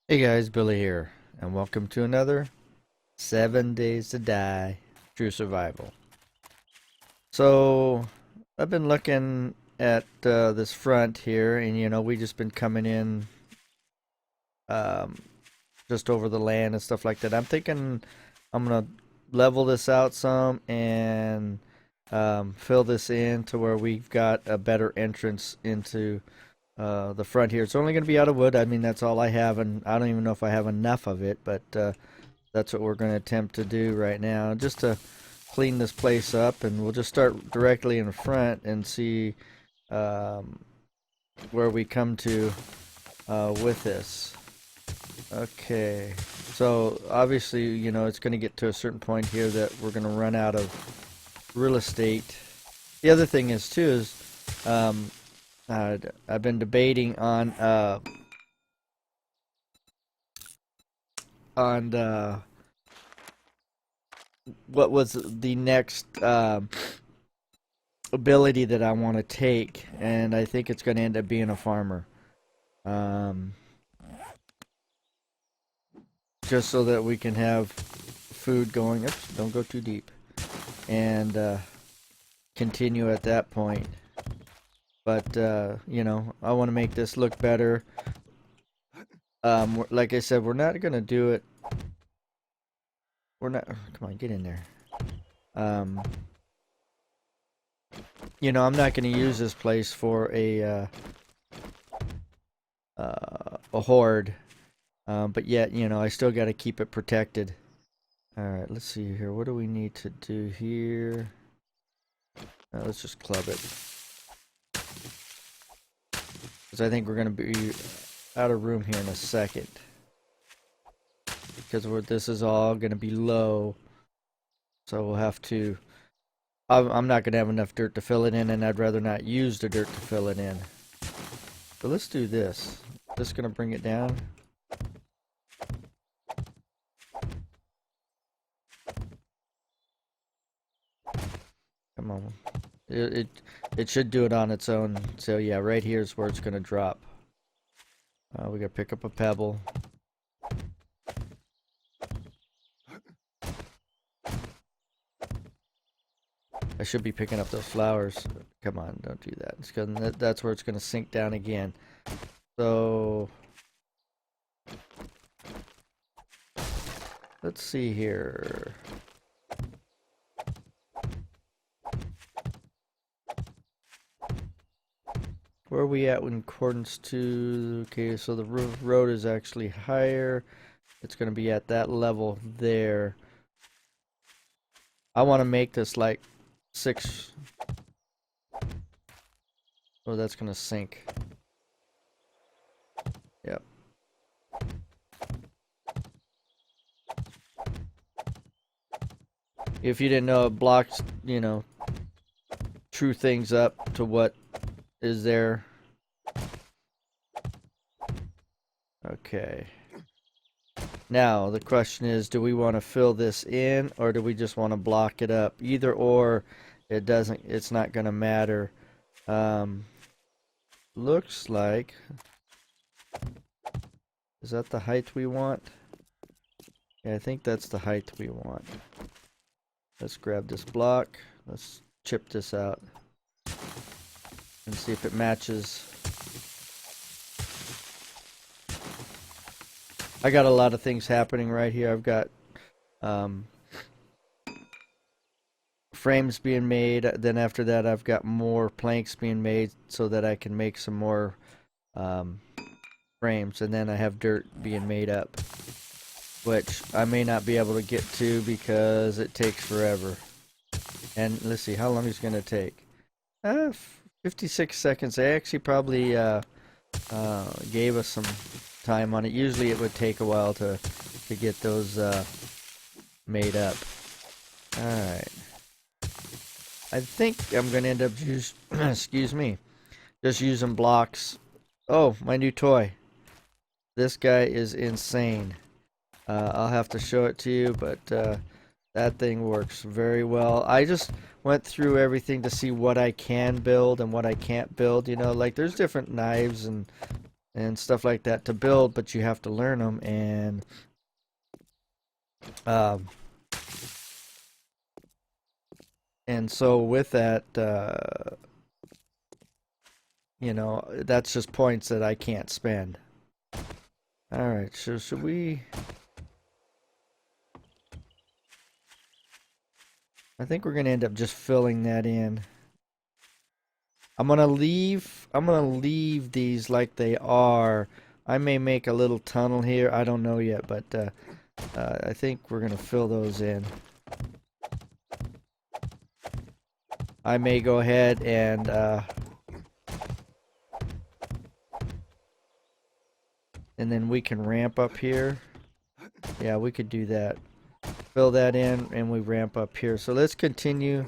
Hey guys, Billy here, and welcome to another 7 Days to Die True Survival. So, I've been looking at this front here, and we just been coming in um, just over the land and stuff like that. I'm thinking I'm gonna level this out some and fill this in to where we've got a better entrance into the front here. It's only gonna be out of wood. I mean, that's all I have, and I don't even know if I have enough of it, but that's what we're going to attempt to do right now, just to clean this place up, and we'll just start directly in front and see um, where we come to with this. Okay, so obviously, it's going to get to a certain point here that we're going to run out of real estate. The other thing is too is I've been debating on what was the next ability that I want to take, and I think it's going to end up being a farmer. Um, just so that we can have food going. Oops, don't go too deep. And continue at that point. But, I want to make this look better. Like I said, we're not going to do it. We're not. Come on, get in there. Um, I'm not going to use this place for a horde. But yet, I still got to keep it protected. Alright, let's see here. What do we need to do here? Let's just club it. Because I think we're going to be out of room here in a second. Because this is all going to be low. So we'll have to... I'm not going to have enough dirt to fill it in, and I'd rather not use the dirt to fill it in. So let's do this. Just going to bring it down. Come on. It should do it on its own. So yeah, right here is where it's going to drop. We got to pick up a pebble. I should be picking up those flowers. Come on, don't do that. It's gonna, that's where it's going to sink down again. So let's see here. Where are we at in accordance to... Okay, so the road is actually higher. It's going to be at that level there. I want to make this like 6... Oh, that's going to sink. Yep. If you didn't know, it blocks, true things up to what is there. Okay. Now, the question is, do we want to fill this in, or do we just want to block it up? Either or, it's not going to matter. Looks like, is that the height we want? Yeah, I think that's the height we want. Let's grab this block. Let's chip this out and see if it matches. I got a lot of things happening right here. I've got frames being made. Then after that, I've got more planks being made so that I can make some more frames. And then I have dirt being made up, which I may not be able to get to because it takes forever. And let's see, how long is it going to take? 56 seconds. I actually probably gave us some time on it. Usually it would take a while to get those made up. Alright. I think I'm going to end up excuse me, just using blocks. Oh, my new toy. This guy is insane. I'll have to show it to you, but that thing works very well. I just went through everything to see what I can build and what I can't build. Like there's different knives and and stuff like that to build, but you have to learn them. Um, and so with that, you know, that's just points that I can't spend. All right, so should we? I think we're gonna end up just filling that in. I'm gonna leave these like they are. I may make a little tunnel here. I don't know yet, but I think we're gonna fill those in. I may go ahead and then we can ramp up here. Yeah, we could do that. Fill that in and we ramp up here. So let's continue.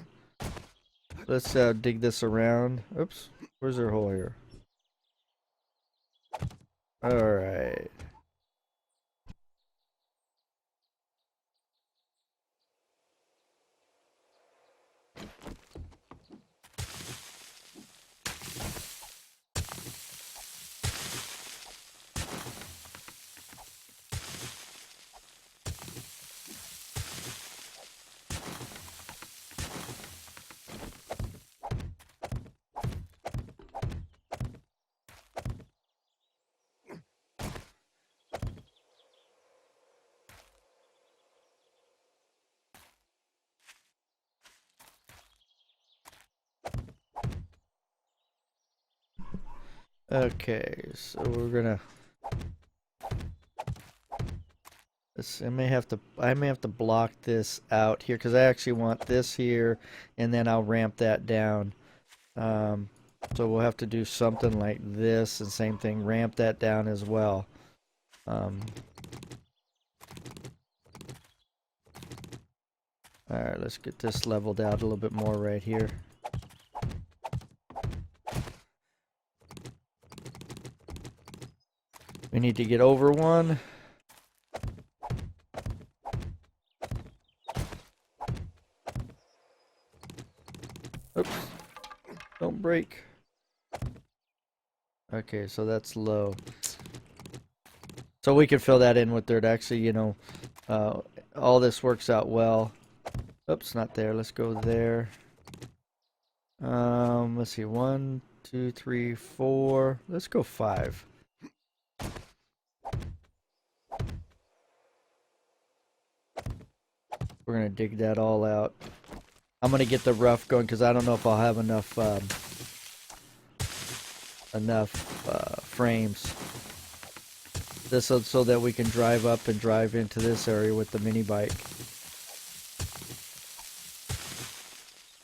Let's dig this around. Oops, where's our hole here? All right. Okay, so we're gonna. I may have to block this out here because I actually want this here, and then I'll ramp that down. Um, so we'll have to do something like this, and same thing, ramp that down as well. All right, let's get this leveled out a little bit more right here. We need to get over one. Oops. Don't break. Okay, so that's low. So we can fill that in with dirt. Actually, you know, all this works out well. Oops, not there. Let's go there. Let's see. 1, 2, 3, 4. Let's go 5. We're gonna dig that all out. I'm gonna get the rough going because I don't know if I'll have enough frames. This so that we can drive up and drive into this area with the mini bike.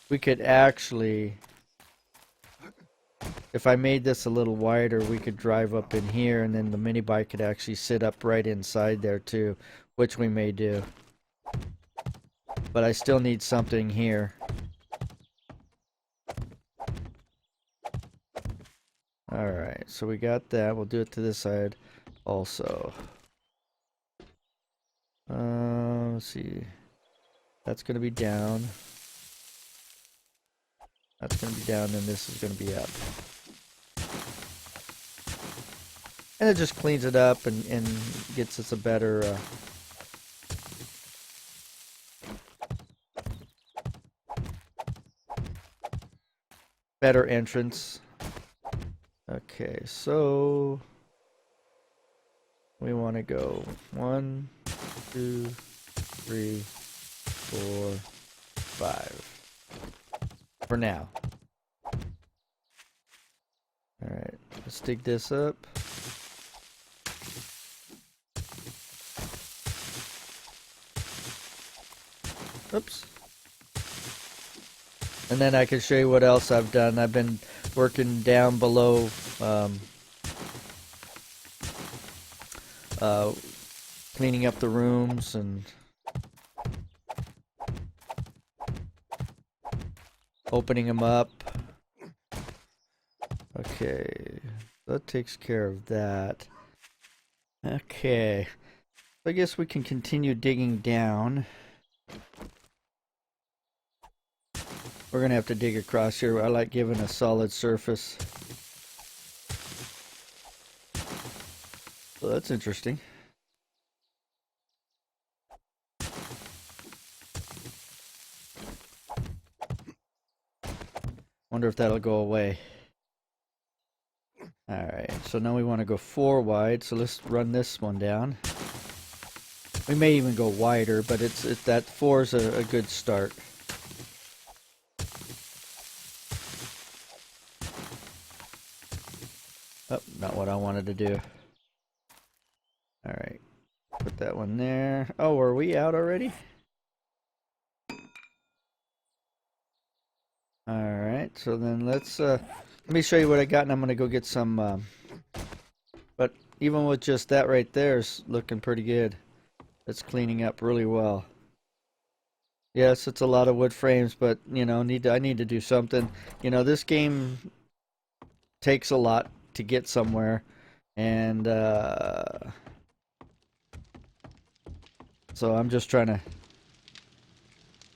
We could actually, if I made this a little wider, we could drive up in here, and then the mini bike could actually sit up right inside there too, which we may do. But I still need something here. Alright, so we got that. We'll do it to this side also. Let's see. That's going to be down. That's going to be down, and this is going to be up. And it just cleans it up and gets us a better... better entrance. Okay, so we want to go 1, 2, 3, 4, 5 for now. Alright, let's dig this up. Oops. And then I can show you what else I've done. I've been working down below cleaning up the rooms and opening them up. Okay, that takes care of that. Okay, I guess we can continue digging down. We're gonna have to dig across here. I like giving a solid surface. So that's interesting. Wonder if that'll go away. Alright, so now we want to go 4 wide, so let's run this one down. We may even go wider, but it's that 4 is a good start. Oh, not what I wanted to do. Alright, put that one there. Oh, are we out already? Alright, so then let's let me show you what I got, and I'm gonna go get some but even with just that right there is looking pretty good. It's cleaning up really well. Yes, it's a lot of wood frames, but you know, I need to do something. You know, this game takes a lot to get somewhere, and so I'm just trying to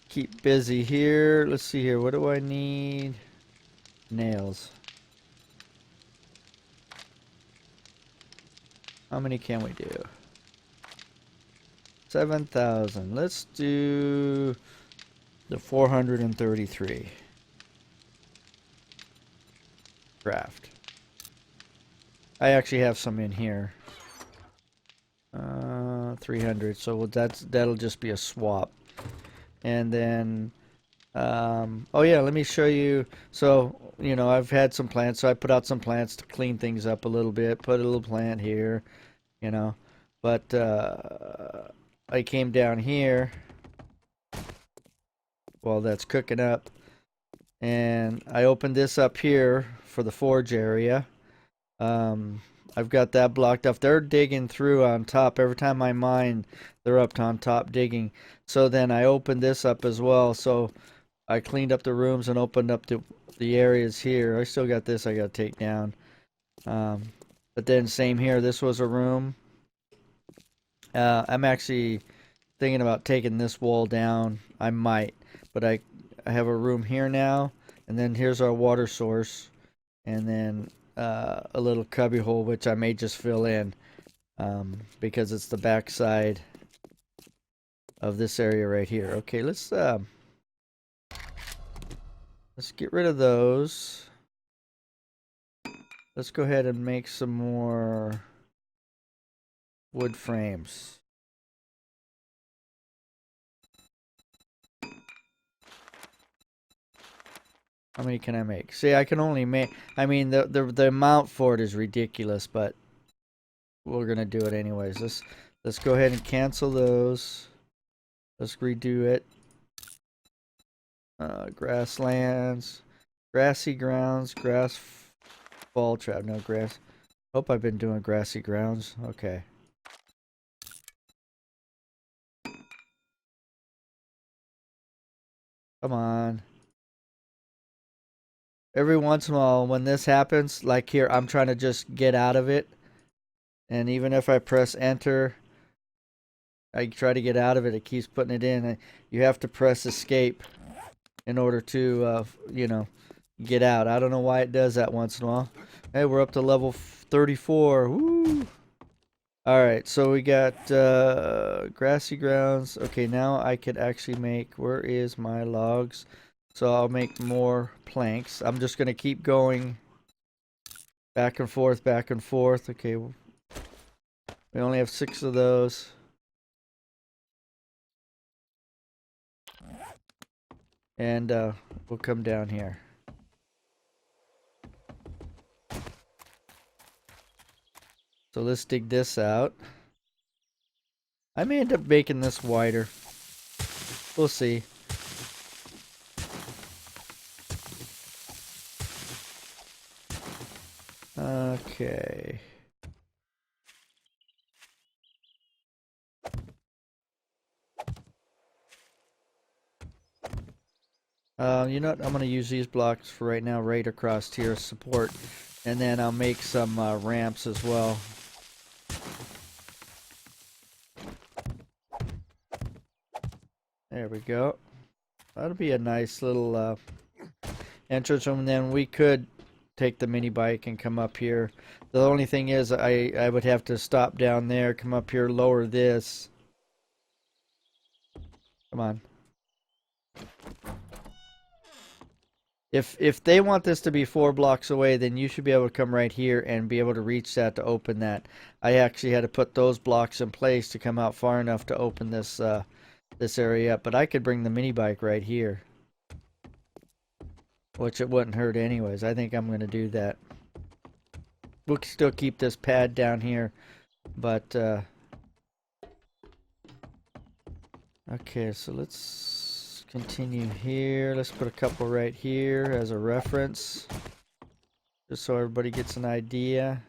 keep busy here. Let's see here. What do I need? Nails. How many can we do? 7,000. Let's do the 433. Craft. I actually have some in here. 300. So that'll just be a swap. And then oh yeah, let me show you. So, you know, I've had some plants, so I put out some plants to clean things up a little bit. Put a little plant here, you know. But I came down here while that's cooking up, and I opened this up here for the forge area. I've got that blocked off. They're digging through on top. Every time I mine, they're up on top digging. So then I opened this up as well. So I cleaned up the rooms and opened up the areas here. I still got this I got to take down. But then same here. This was a room. I'm actually thinking about taking this wall down. I might. But I have a room here now. And then here's our water source. And then a little cubby hole, which I may just fill in because it's the back side of this area right here. Okay, let's get rid of those. Let's go ahead and make some more wood frames. How many can I make? See, I can only make, I mean, the amount for it is ridiculous, but we're gonna do it anyways. Let's go ahead and cancel those. Let's redo it. Grasslands, grassy grounds, grass fall trap. No grass. Hope I've been doing grassy grounds. Okay. Come on. Every once in a while, when this happens, like here, I'm trying to just get out of it. And even if I press enter, I try to get out of it, it keeps putting it in. You have to press escape in order to, you know, get out. I don't know why it does that once in a while. Hey, we're up to level 34. Woo! Alright, so we got grassy grounds. Okay, now I could actually make, where is my logs? So I'll make more planks. I'm just going to keep going back and forth, back and forth. Okay, we only have 6 of those. And we'll come down here. So let's dig this out. I may end up making this wider. We'll see. Okay. You know what? I'm going to use these blocks for right now, right across here, support. And then I'll make some ramps as well. There we go. That'll be a nice little entrance room. And then we could take the mini bike and come up here. The only thing is I would have to stop down there, come up here, lower this. Come on. If they want this to be 4 blocks away, then you should be able to come right here and be able to reach that to open that. I actually had to put those blocks in place to come out far enough to open this this area up. But I could bring the mini bike right here, which it wouldn't hurt anyways. I think I'm going to do that. We'll still keep this pad down here, but okay, so let's continue here. Let's put a couple right here as a reference, just so everybody gets an idea.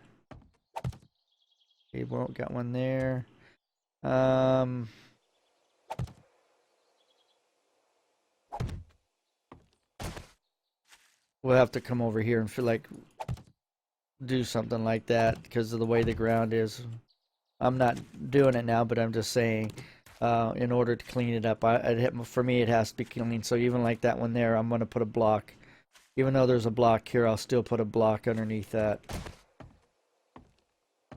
Okay, we got one there. We'll have to come over here and feel like do something like that because of the way the ground is. I'm not doing it now, but I'm just saying, in order to clean it up, for me it has to be clean. So even like that one there, I'm going to put a block. Even though there's a block here, I'll still put a block underneath that.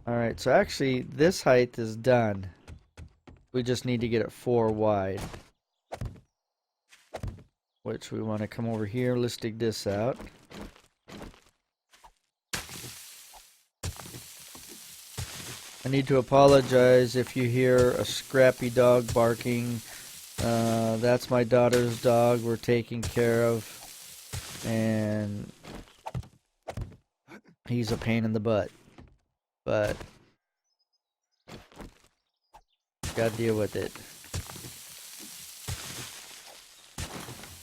Alright, so actually this height is done. We just need to get it 4 wide. Which we want to come over here. Let's dig this out. I need to apologize if you hear a scrappy dog barking. That's my daughter's dog we're taking care of. And he's a pain in the butt. But gotta deal with it.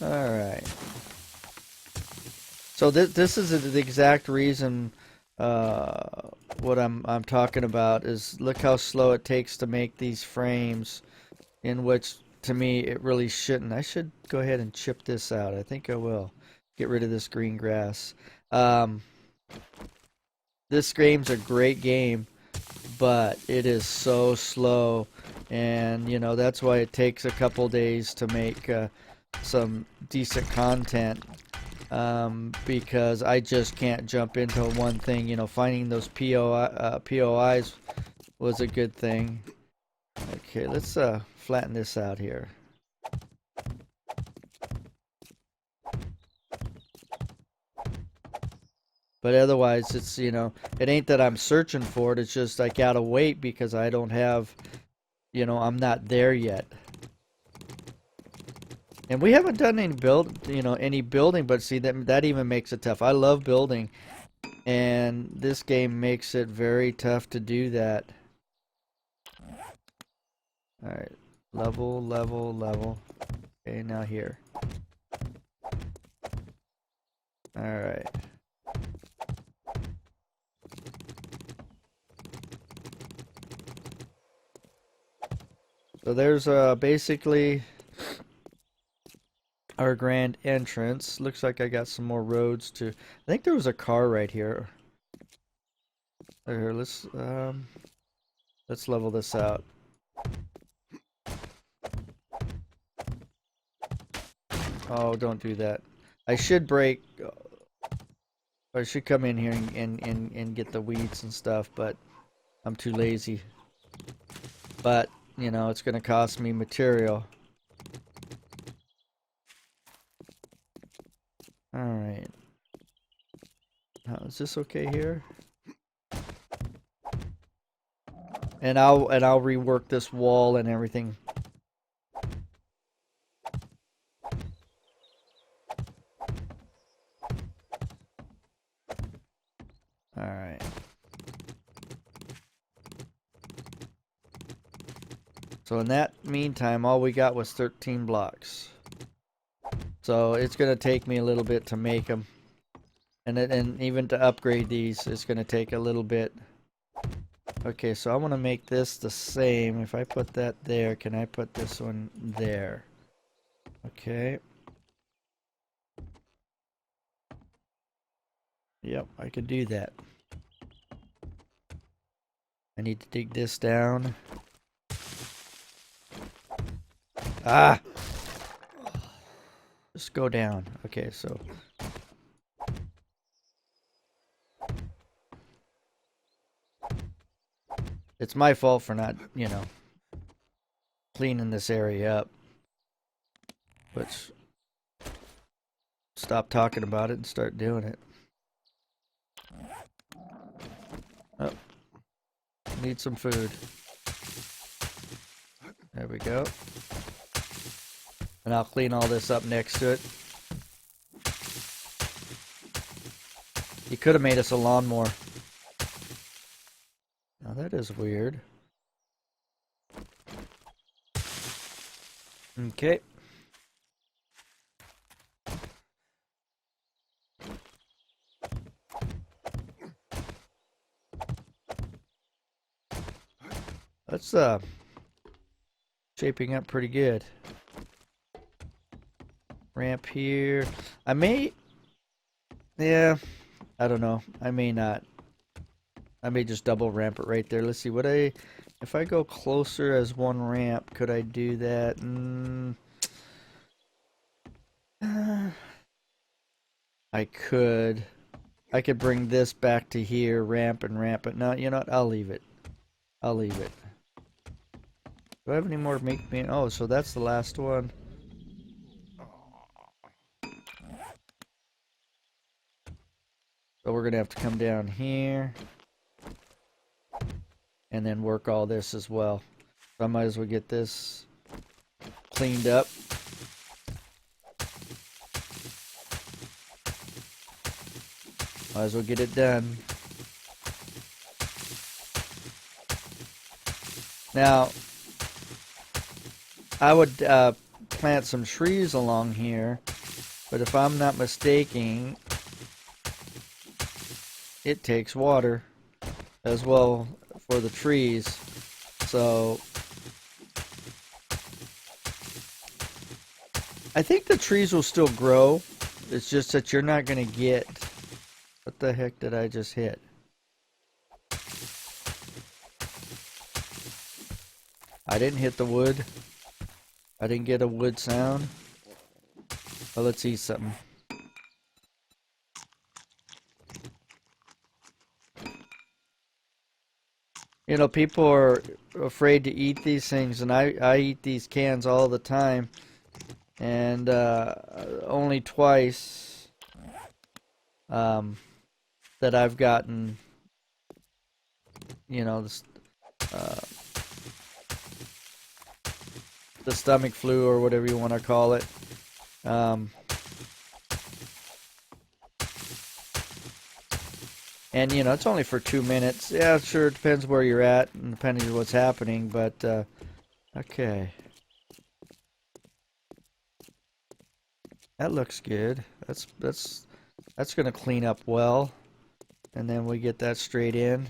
Alright. So this is the exact reason what I'm talking about is look how slow it takes to make these frames, in which to me it really shouldn't. I should go ahead and chip this out. I think I will. Get rid of this green grass. This game's a great game, but it is so slow, and you know that's why it takes a couple days to make some decent content, because I just can't jump into one thing. You know, finding those POIs was a good thing. Okay, let's flatten this out here. But otherwise, it's, you know, it ain't that I'm searching for it. It's just I gotta wait because I don't have, you know, I'm not there yet. And we haven't done any any building, but see that even makes it tough. I love building, and this game makes it very tough to do that. All right, level, level, level. Okay, now here. All right. So there's basically our grand entrance. Looks like I got some more roads to. I think there was a car right here. Here, let's level this out. Oh, don't do that. I should break. I should come in here and get the weeds and stuff, but I'm too lazy. But you know, it's gonna cost me material. Alright. Now, is this okay here? And I'll rework this wall and everything. Alright. So in that meantime, all we got was 13 blocks. So it's going to take me a little bit to make them. And even to upgrade these, it's going to take a little bit. Okay, so I want to make this the same. If I put that there, can I put this one there? Okay. Yep, I can do that. I need to dig this down. Ah! Just go down. Okay, so It's my fault for not, you know, cleaning this area up. Let's stop talking about it and start doing it. Oh, need some food. There we go. And I'll clean all this up next to it. You could have made us a lawnmower. Now that is weird. Okay. That's shaping up pretty good. Ramp here. I may, yeah, I don't know. I may not. I may just double ramp it right there. Let's see what if I go closer as one ramp, could I do that? I could. I could bring this back to here, ramp and ramp it. No, you know what? I'll leave it. I'll leave it. Do I have any more make me? Oh, so that's the last one. So we're gonna have to come down here and then work all this as well. So I might as well get this cleaned up. Might as well get it done. Now, I would plant some trees along here, but if I'm not mistaken, it takes water as well for the trees. So I think the trees will still grow. It's just that you're not going to get... What the heck did I just hit? I didn't hit the wood. I didn't get a wood sound. Well, let's eat something. You know, people are afraid to eat these things, and I eat these cans all the time. And only twice that I've gotten, you know, the stomach flu or whatever you want to call it. And, you know, it's only for 2 minutes. Yeah, sure, it depends where you're at and depending on what's happening, but, okay. That looks good. That's going to clean up well. And then we get that straight in.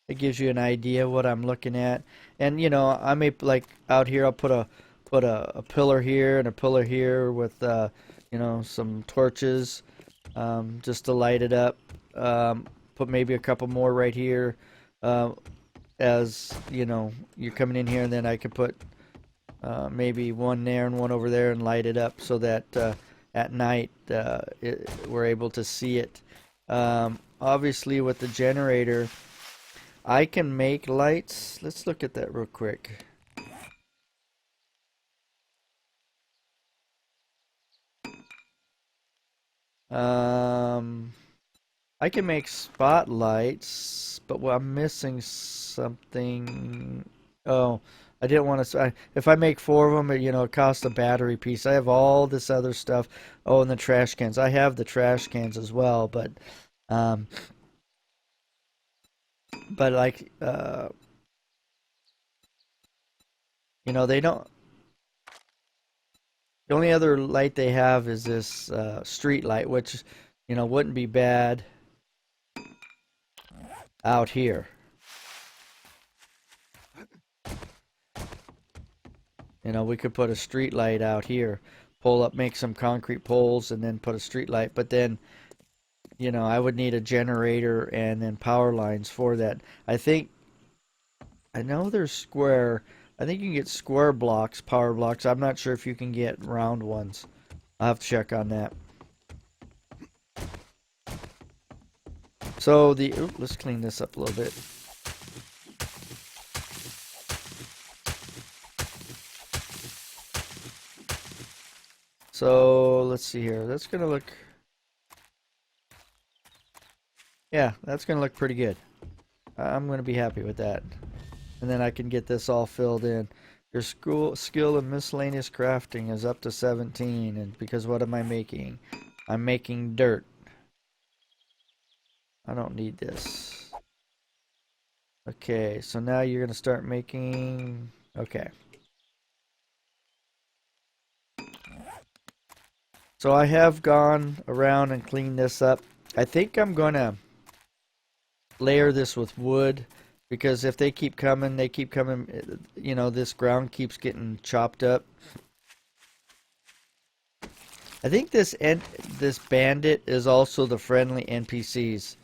It gives you an idea what I'm looking at. And, you know, I may, like, out here, I'll put a pillar here and a pillar here with, you know, some torches. Just to light it up. Put maybe a couple more right here, as you know you're coming in here, and then I could put maybe one there and one over there and light it up so that at night we're able to see it. Obviously with the generator I can make lights. Let's look at that real quick. I can make spotlights, but well, I'm missing something. Oh, I didn't want to. If I make 4 of them, you know, it costs a battery piece. I have all this other stuff. Oh, and the trash cans. I have the trash cans as well, um, but like, you know, they don't. The only other light they have is this street light, which, you know, wouldn't be bad out here. You know, we could put a street light out here, pull up, make some concrete poles, and then put a street light. But then, you know, I would need a generator and then power lines for that. I know there's square. I think you can get square blocks, power blocks. I'm not sure if you can get round ones. I'll have to check on that. So the let's clean this up a little bit. So let's see here. That's gonna look, yeah, that's gonna look pretty good. I'm gonna be happy with that. And then I can get this all filled in. Your skill in miscellaneous crafting is up to 17, and because what am I making? I'm making dirt. I don't need this. Okay, so now you're gonna start making. Okay. So I have gone around and cleaned this up. I think I'm gonna layer this with wood because if they keep coming, they keep coming. You know, this ground keeps getting chopped up. I think this bandit is also the friendly NPCs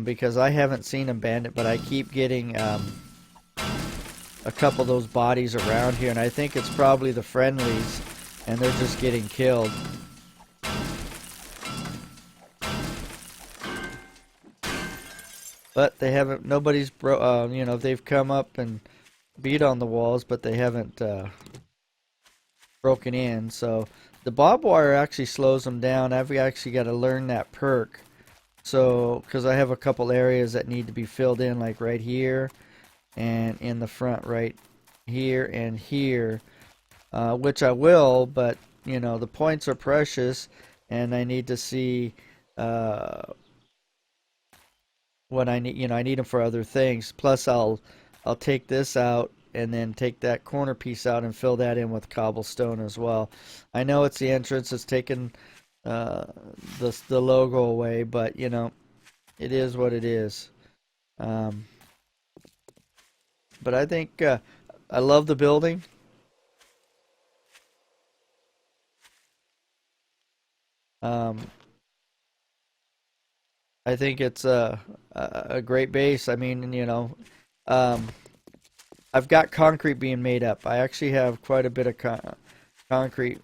because I haven't seen a bandit, but I keep getting a couple of those bodies around here, and I think it's probably the friendlies, and they're just getting killed. But they haven't. Nobody's you know, they've come up and beat on the walls, but they haven't broken in. So the barbed wire actually slows them down. I've actually got to learn that perk. So because I have a couple areas that need to be filled in, like right here, and in the front right here and here, which I will. But you know, the points are precious, and I need to see. What I need, you know, I need them for other things. Plus, I'll take this out and then take that corner piece out and fill that in with cobblestone as well. I know it's the entrance; it's taking the logo away, but you know, it is what it is. Um, but I think I love the building. Um, I think it's a great base. I mean, you know, um, I've got concrete being made up. I actually have quite a bit of concrete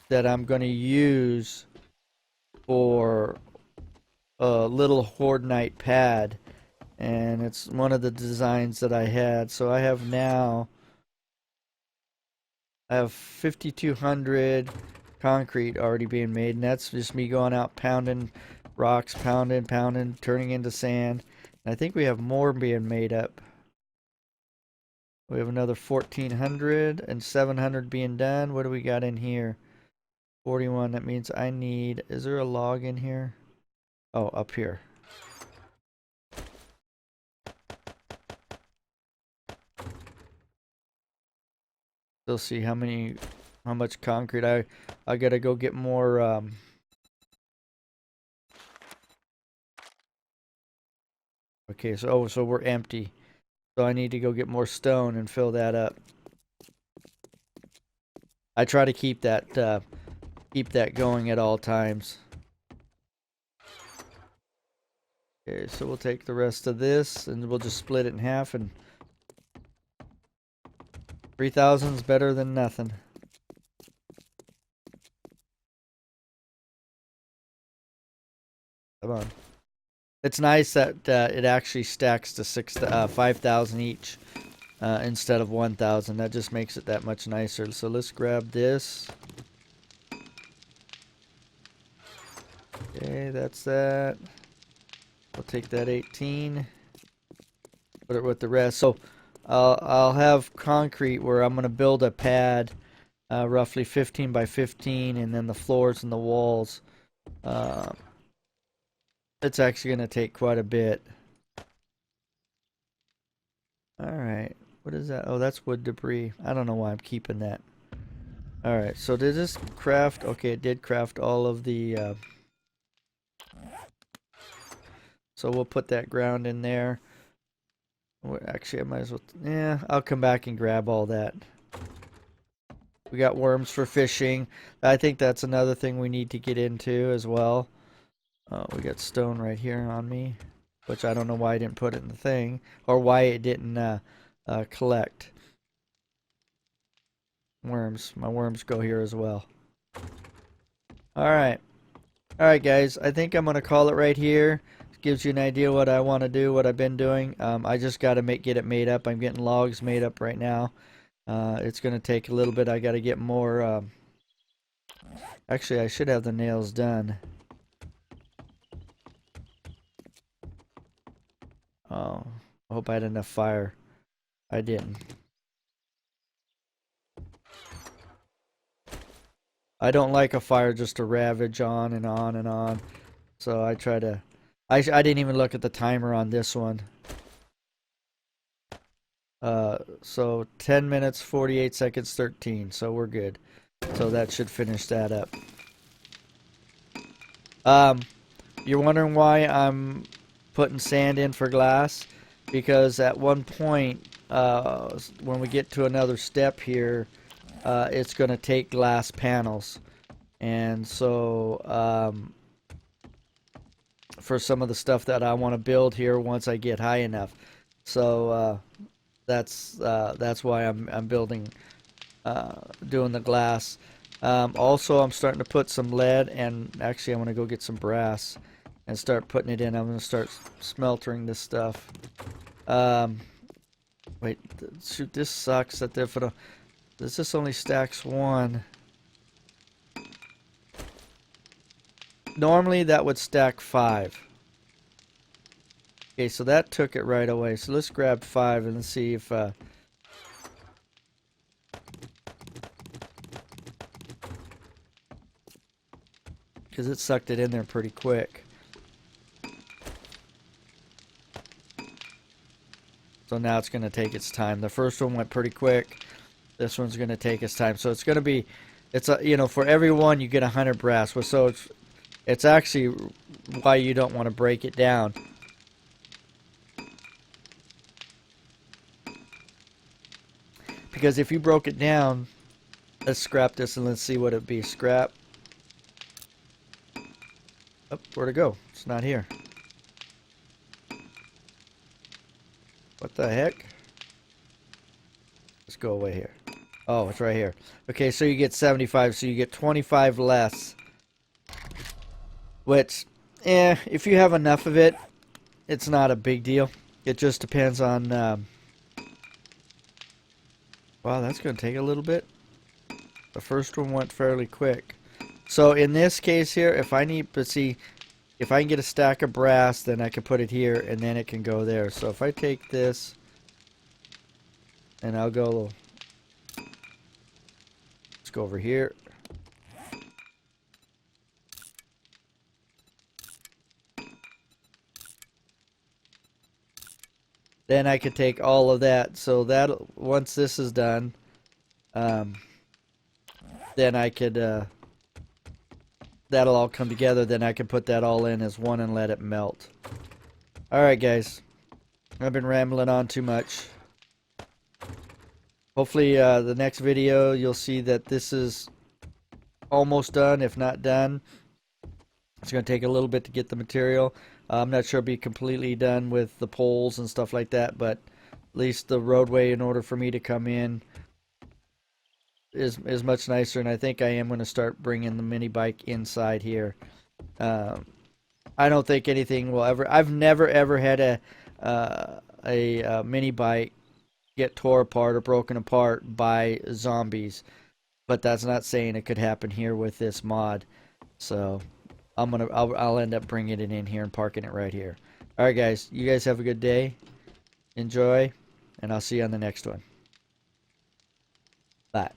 that I'm going to use for a little Horde Night pad. And it's one of the designs that I had. So I have now, I have 5,200 concrete already being made. And that's just me going out pounding rocks, pounding, turning into sand. And I think we have more being made up. We have another 1,400 and 700 being done. What do we got in here? 41. That means I need. Is there a log in here? Oh, up here. Still see how much concrete I gotta go get more. Okay, so we're empty. So I need to go get more stone and fill that up. I try to keep that going at all times. Okay, so we'll take the rest of this and we'll just split it in half, and 3,000 is better than nothing. Come on. It's nice that it actually stacks to 5,000 each instead of 1,000. That just makes it that much nicer. So let's grab this. Okay, that's that. I'll take that 18. Put it with the rest. So I'll have concrete where I'm going to build a pad roughly 15 by 15, and then the floors and the walls. It's actually going to take quite a bit. Alright. What is that? Oh, that's wood debris. I don't know why I'm keeping that. Alright, so did this craft? Okay, it did craft all of the... So we'll put that ground in there. Actually, I might as well... Yeah, I'll come back and grab all that. We got worms for fishing. I think that's another thing we need to get into as well. We got stone right here on me, which I don't know why I didn't put it in the thing, or why it didn't collect. Worms. My worms go here as well. Alright. Alright, guys. I think I'm going to call it right here. gives you an idea what I want to do, what I've been doing. I just got to get it made up. I'm getting logs made up right now. It's going to take a little bit. I got to get more. Actually, I should have the nails done. Oh, I hope I had enough fire. I didn't. I don't like a fire just to ravage on and on and on. So I try to... I didn't even look at the timer on this one. So 10 minutes, 48 seconds, 13. So we're good. So that should finish that up. You're wondering why I'm putting sand in for glass? Because at one point, when we get to another step here, it's going to take glass panels. And so, for some of the stuff that I want to build here once I get high enough. So, that's why I'm building, doing the glass. Also, I'm starting to put some lead, and actually, I'm going to go get some brass and start putting it in. I'm going to start smelting this stuff. Wait, shoot, this sucks. That this only stacks one. Normally, that would stack 5. Okay, so that took it right away. So let's grab 5 and see if... because it sucked it in there pretty quick. So now it's going to take its time. The first one went pretty quick. This one's going to take its time. So it's going to be... It's a, you know, for every one you get 100 brass. So it's actually why you don't want to break it down. Because if you broke it down, let's scrap this and let's see what it'd be. Scrap. Oh, where'd it go? It's not here. What the heck? Let's go away here. Oh, it's right here. Okay, so you get 75, so you get 25 less. Which, if you have enough of it, it's not a big deal. It just depends on... Wow, that's going to take a little bit. The first one went fairly quick. So in this case here, if I need to see... If I can get a stack of brass, then I can put it here, and then it can go there. So if I take this, and I'll go... Let's go over here. Then I could take all of that. So that once this is done, then I could... that'll all come together. Then I can put that all in as one and let it melt. Alright, guys. I've been rambling on too much. Hopefully, the next video, you'll see that this is almost done, if not done. It's going to take a little bit to get the material. I'm not sure it'll be completely done with the poles and stuff like that, but at least the roadway, in order for me to come in, is much nicer, and I think I am going to start bringing the mini bike inside here. I don't think anything will ever... I've never ever had a mini bike get tore apart or broken apart by zombies, but that's not saying it could happen here with this mod. So I'll end up bringing it in here and parking it right here. All right, guys, you guys have a good day. Enjoy, and I'll see you on the next one. Bye.